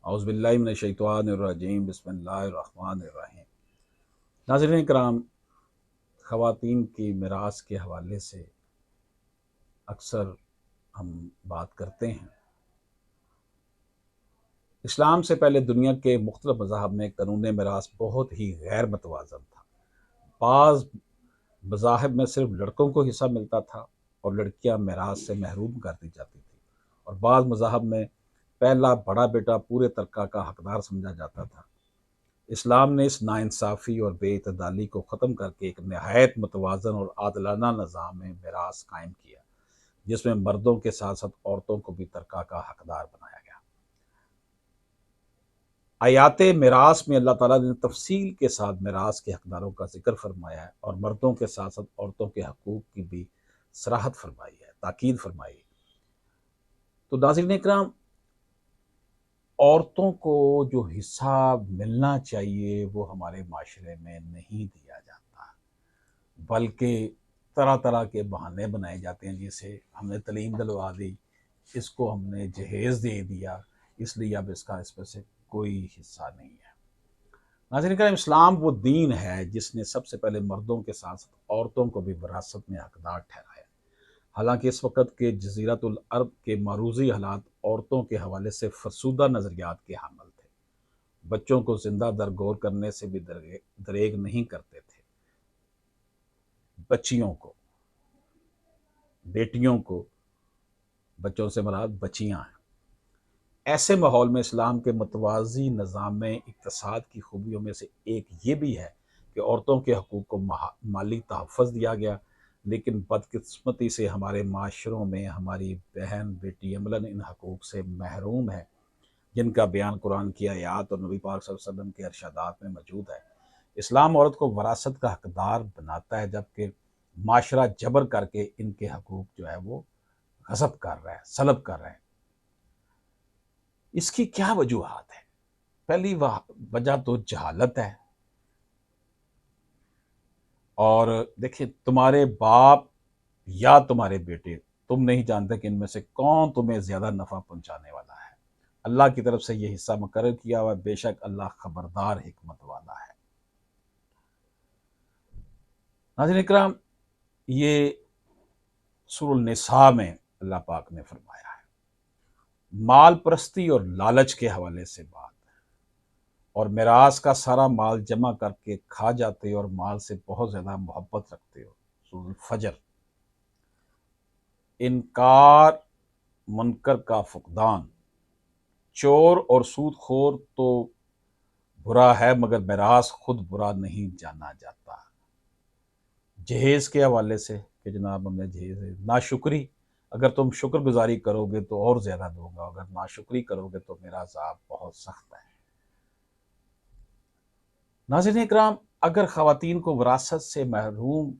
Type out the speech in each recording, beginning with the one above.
औज़ुबिल्लाहि मिनश्शैतानिर्रजीम बिस्मिल्लाहिर्रहमानिर्रहीम। नाज़रीन किराम, ख़वातीन की मिरास के हवाले से अक्सर हम बात करते हैं। इस्लाम से पहले दुनिया के मुख्तलिफ़ मज़ाहब में कानून मिरास बहुत ही गैर मतवाज़न था। बाज़ मज़ाहिब में सिर्फ लड़कों को हिस्सा मिलता था और लड़कियां मिरास से महरूम कर दी जाती थी, और बाज़ मज़ाहब में पहला बड़ा बेटा पूरे तरका का हकदार समझा जाता था। इस्लाम ने इस नाइंसाफ़ी और बेइतदाली को ख़त्म करके एक नहायत मुतवाज़न और आदलाना निज़ाम मिरास कायम किया, जिसमें मर्दों के साथ साथ औरतों को भी तरका का हकदार बनाया गया। आयात मिरास में अल्लाह ताला ने तफसील के साथ मिरास के हकदारों का जिक्र फरमाया है और मर्दों के साथ साथ औरतों के हकूक़ की भी सराहत फरमाई है, ताकीद फरमाई है। तो नाज़रीन इकराम, औरतों को जो हिस्सा मिलना चाहिए वो हमारे माशरे में नहीं दिया जाता, बल्कि तरह तरह के बहाने बनाए जाते हैं। जैसे हमने तलीम दिलवा दी, इसको हमने जहेज़ दे दिया, इसलिए अब इसका इसमें से कोई हिस्सा नहीं है। नाज़रीन करम, इस्लाम वो दीन है जिसने सबसे पहले मर्दों के साथ साथ औरतों को भी विरासत में हकदार ठहराया। हालांकि इस वक्त के जज़ीरतुल अरब के मरूजी हालात औरतों के हवाले से फरसूदा नज़रियात के हामिल थे। बच्चों को जिंदा दरगोर करने से भी दरेग नहीं करते थे। बच्चियों को, बेटियों को, बच्चों से मुराद बच्चियाँ हैं। ऐसे माहौल में इस्लाम के मतवाज़ी निज़ाम में इक़्तिसाद की खूबियों में से एक ये भी है कि औरतों के हकूक़ को माली तहफ़्फ़ुज़ दिया गया। लेकिन बदकिस्मती से हमारे माशरों में हमारी बहन बेटी अमलन इन हकूक़ से महरूम है, जिनका बयान कुरान की आयात और नबी पाक सल्लल्लाहु अलैहि वसल्लम के इरशादात में मौजूद है। इस्लाम औरत को वरासत का हकदार बनाता है, जबकि माशरा जबर करके इनके हकूक़ जो है वो गसब कर रहा है, सलब कर रहा है। इसकी क्या वजूहात है? पहली वजह तो जहालत है। और देखिए, तुम्हारे बाप या तुम्हारे बेटे, तुम नहीं जानते कि इनमें से कौन तुम्हें ज्यादा नफा पहुंचाने वाला है। अल्लाह की तरफ से यह हिस्सा मुकर्रर किया हुआ, बेशक अल्लाह खबरदार हिकमत वाला है। नाज़रीन इकराम, ये सूरह निसा में अल्लाह पाक ने फरमाया है, माल परस्ती और लालच के हवाले से बात, और मिरास का सारा माल जमा करके खा जाते हो और माल से बहुत ज्यादा मोहब्बत रखते हो। सूरह फजर। इनकार, मुनकर का फुकदान, चोर और सूदखोर तो बुरा है मगर मिरास खुद बुरा नहीं जाना जाता। जहेज के हवाले से कि जनाब हमने जहेज, नाशुक्री, अगर तुम शुक्रगुजारी करोगे तो और ज्यादा दूंगा, अगर नाशुक्री करोगे तो मेरा अज़ाब बहुत सख्त है। नाज़रीन इकराम, अगर ख़वातीन को विरासत से महरूम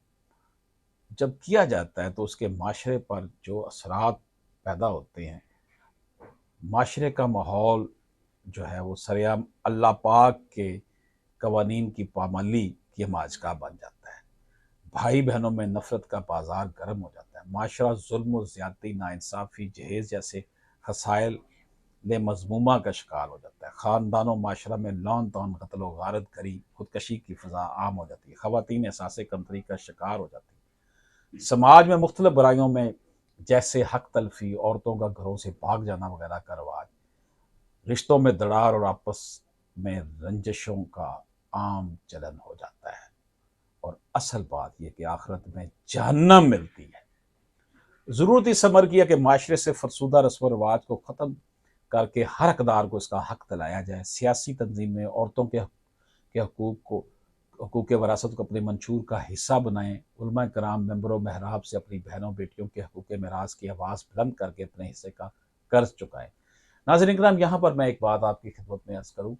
जब किया जाता है तो उसके माशरे पर जो असरात पैदा होते हैं, माशरे का माहौल जो है वो सरेआम अल्लाह पाक के कवानीन की पामाली की हमाज का बन जाता है। भाई बहनों में नफरत का बाजार गर्म हो जाता है। माशरा जुल्म, ज़्यादती, नाइंसाफ़ी, जहेज़ जैसे खसाइल ने मजमूमा का शिकार हो जाता है। ख़ानदानों माशरा में लौन तौन, कत्ल व गारत गरी, खुदकशी की फ़ज़ा आम हो जाती है। ख़वातीन एहसास कमतरी का शिकार हो जाती है। समाज में मुख्तलिफ बुराइयों में जैसे हक तलफी, औरतों का घरों से भाग जाना वगैरह का रवाज, रिश्तों में दरार और आपस में रंजिशों का आम चलन हो जाता है। और असल बात यह कि आखिरत में जहन्नम मिलती है। ज़रूरत इस अमर किया कि माशरे से फरसूदा रस्म व रवाज को ख़त्म करके हर हकदार को इसका हक दिलाया जाए। सियासी तंजीम में औरतों के हकूक़ वरासत को अपने मंशूर का हिस्सा बनाएं। उलमा कराम मेंबरों महराब से अपनी बहनों बेटियों के हकूक़ मिरास की आवाज़ बुलंद करके अपने हिस्से का कर्ज चुकाएं। नाज़रीन इकराम, यहाँ पर मैं एक बात आपकी खिदमत में अर्ज़ करूँ।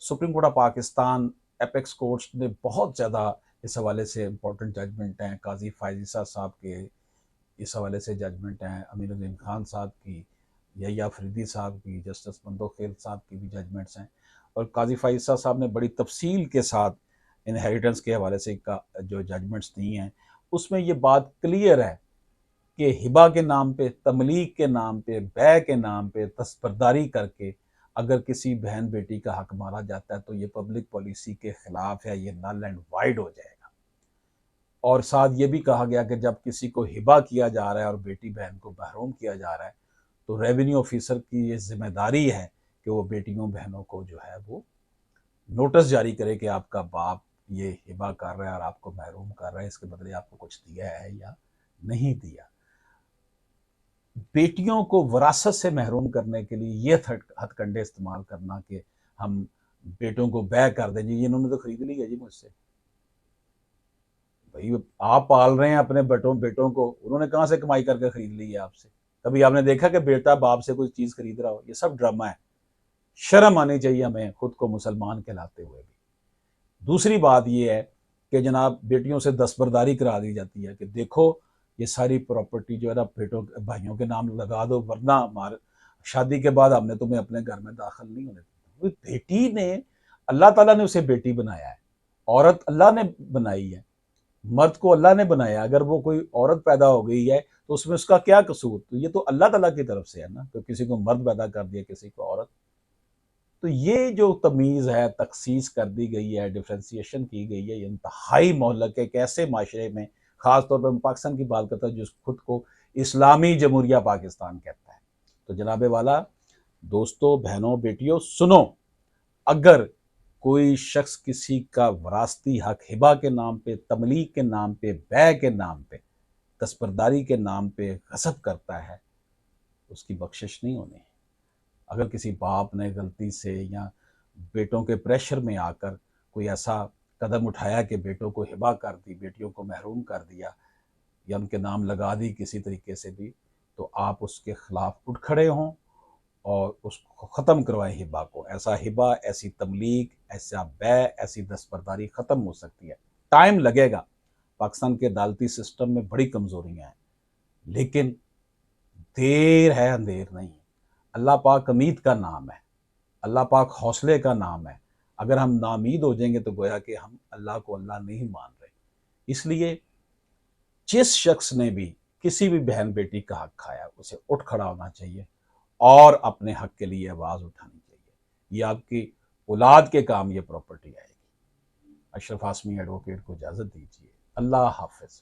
Supreme court of Pakistan, apex courts ने बहुत ज़्यादा इस हवाले से इंपॉर्टेंट जजमेंट हैं। काजी फायज़ साहब के इस हवाले से जजमेंट हैं, अमीरुद्दीन खान साहब की, यहिया अफरीदी साहब की, जस्टिस मंदोखेल साहब की भी जजमेंट्स हैं। और काजी फायज़ साहब ने बड़ी तफसील के साथ इनहेरिटेंस के हवाले से का जो जजमेंट्स दी हैं, उसमें ये बात क्लियर है कि हिबा के नाम पे, तमलीक के नाम पे, बै के नाम पे दस्तबरदारी करके अगर किसी बहन बेटी का हक मारा जाता है तो ये पब्लिक पॉलिसी के खिलाफ है, ये नल एंड वाइड हो जाएगा। और साथ ये भी कहा गया कि जब किसी को हिबा किया जा रहा है और बेटी बहन को महरूम किया जा रहा है तो रेवेन्यू ऑफिसर की ये जिम्मेदारी है कि वो बेटियों बहनों को जो है वो नोटिस जारी करे कि आपका बाप ये हिबा कर रहा है और आपको महरूम कर रहा है, इसके बदले आपको कुछ दिया है या नहीं दिया। बेटियों को विरासत से महरूम करने के लिए ये हथकंडे इस्तेमाल करना कि हम बेटों को बैग कर दें, जी इन्होंने तो खरीद लिया जी मुझसे। भाई आप पाल रहे हैं अपने बेटों को, उन्होंने कहाँ से कमाई करके खरीद ली है आपसे? कभी आपने देखा कि बेटा बाप से कोई चीज खरीद रहा हो? ये सब ड्रामा है। शर्म आनी चाहिए हमें खुद को मुसलमान कहलाते हुए भी। दूसरी बात यह है कि जनाब बेटियों से दस्तबरदारी करा दी जाती है कि देखो ये सारी प्रॉपर्टी जो है ना बेटों भाइयों के नाम लगा दो, वरना हमारे शादी के बाद हमने तुम्हें अपने घर में दाखिल नहीं होने देना। बेटी ने, अल्लाह ताला ने उसे बेटी बनाया है, औरत अल्लाह ने बनाई है, मर्द को अल्लाह ने बनाया। अगर वो कोई औरत पैदा हो गई है तो उसमें उसका क्या कसूर? तो ये तो अल्लाह ताला की तरफ से है ना, तो किसी को मर्द पैदा कर दिया, किसी को औरत। तो ये जो तमीज़ है, तखसीस कर दी गई है, डिफ्रेंसिएशन की गई है, ये इंतहाई मोहलक है। एक ऐसे माशरे में, ख़ास तौर पर मैं पाकिस्तान की बात करता हूँ जो खुद को इस्लामी जमहूरिया पाकिस्तान कहता है। तो जनाबे वाला, दोस्तों, बहनों, बेटियों, सुनो, अगर कोई शख्स किसी का वरासती हक हिबा के नाम पे, तमलीक के नाम पे, बै के नाम पे, दस्तबरदारी के नाम पे गसब करता है, उसकी बख्शिश नहीं होनी। अगर किसी बाप ने गलती से या बेटों के प्रेशर में आकर कोई ऐसा कदम उठाया कि बेटों को हिबा कर दी, बेटियों को महरूम कर दिया या उनके नाम लगा दी किसी तरीके से भी, तो आप उसके खिलाफ उठ खड़े हों और उसको ख़त्म करवाएं हिबा को। ऐसा हिबा, ऐसी तमलीक, ऐसा बै, ऐसी दस्तबरदारी ख़त्म हो सकती है। टाइम लगेगा। पाकिस्तान के अदालती सिस्टम में बड़ी कमज़ोरियाँ हैं, लेकिन देर है अंधेर नहीं। अल्लाह पाक उम्मीद का नाम है, अल्लाह पाक हौसले का नाम है। अगर हम नामीद हो जाएंगे तो गोया कि हम अल्लाह को अल्लाह नहीं मान रहे। इसलिए जिस शख्स ने भी किसी भी बहन बेटी का हक खाया उसे उठ खड़ा होना चाहिए और अपने हक के लिए आवाज़ उठानी चाहिए। ये आपकी औलाद के काम ये प्रॉपर्टी आएगी। अशरफ आसमी एडवोकेट को इजाज़त दीजिए। अल्लाह हाफिज़।